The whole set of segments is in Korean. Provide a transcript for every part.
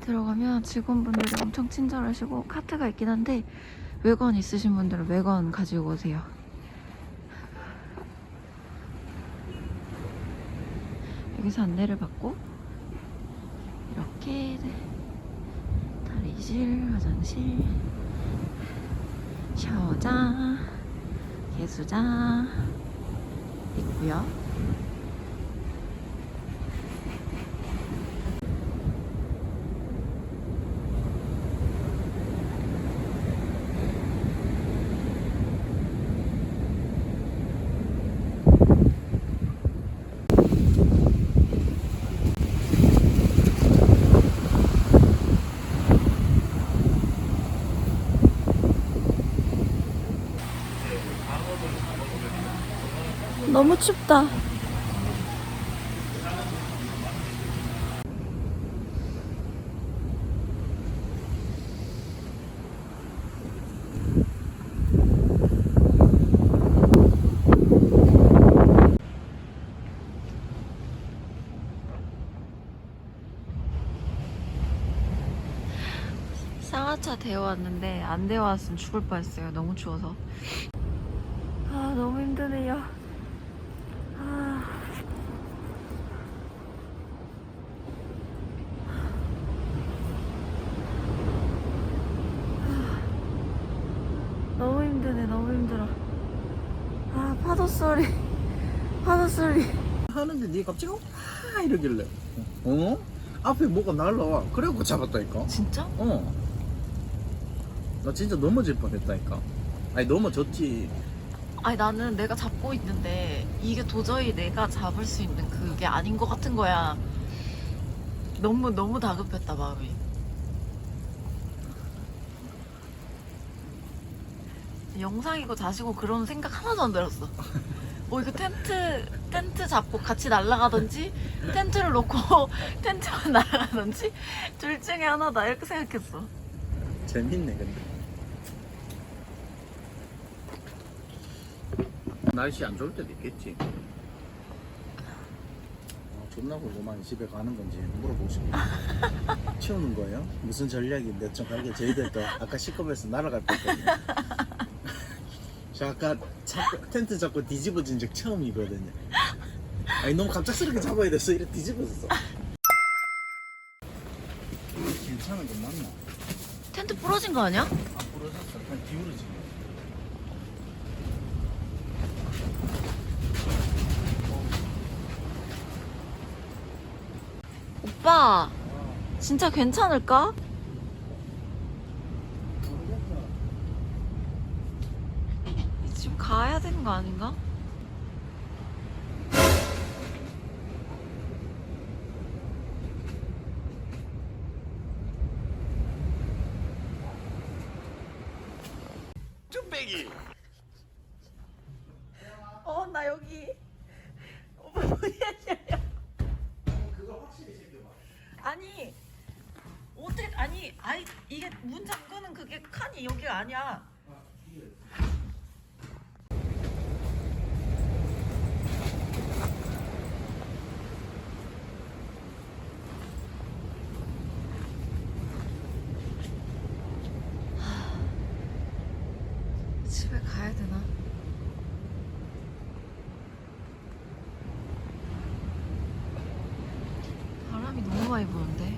들어가면 직원분들이 엄청 친절하시고 카트가 있긴 한데 외관 있으신 분들은 외관 가지고 오세요. 여기서 안내를 받고 이렇게 탈의실, 화장실, 샤워장, 개수장 있고요. 너무 춥다. 쌍화차 데워왔는데 안 데워왔으면 죽을 뻔했어요. 너무 추워서. 아, 너무 힘드네요. 너무 힘드네. 너무 힘들어. 아, 파도 소리. 파도 소리. 하는데 니 갑자기 와 이러길래 어? 앞에 뭐가 날라와 그래갖고 잡았다니까. 진짜? 나 진짜 넘어질 뻔했다니까. 아니 넘어졌지. 아니, 나는 내가 잡고 있는데 이게 도저히 내가 잡을 수 있는 그게 아닌 것 같은 거야. 너무 다급했다, 마음이. 영상이고 자시고 그런 생각 하나도 안 들었어. 이거 텐트 잡고 같이 날아가든지 텐트를 놓고 텐트만 날아가든지 둘 중에 하나다 이렇게 생각했어. 재밌네 근데. 날씨 안 좋을 때도 있겠지. 존나 궁금하네. 집에 가는 건지 물어보고 싶네. 치우는 거예요? 무슨 전략인데 좀 가게 저희들도 아까 시커면서 날아갈 뻔했거든요. 저 아까 텐트 잡고 뒤집어진 적 처음이거든요. 아니 너무 갑작스럽게 잡아야 돼서 이렇게 뒤집어졌어. 괜찮은 건 맞나? 텐트 부러진 거 아니야? 안 부러졌어. 그냥 기울어진 거. 오빠 진짜 괜찮을까? 지금 가야 되는 거 아닌가? 쭈빼기. 나 여기. 오빠 뭐야? 그거 확실히 챙겨봐. 아니 이게 문 잠그는 그게 칸이 여기가 아니야. 집에 가야 되나? 바람이 너무 많이 부는데.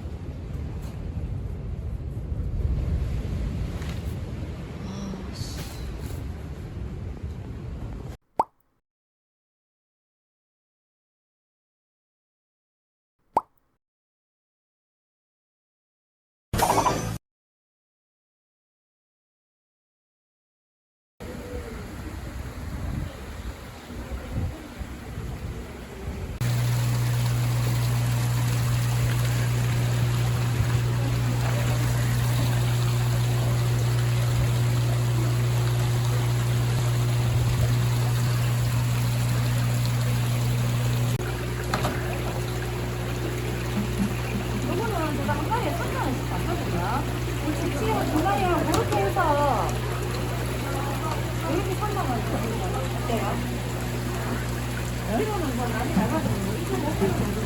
키로는 뭐 많이 나가거든요. 2.5kg 정도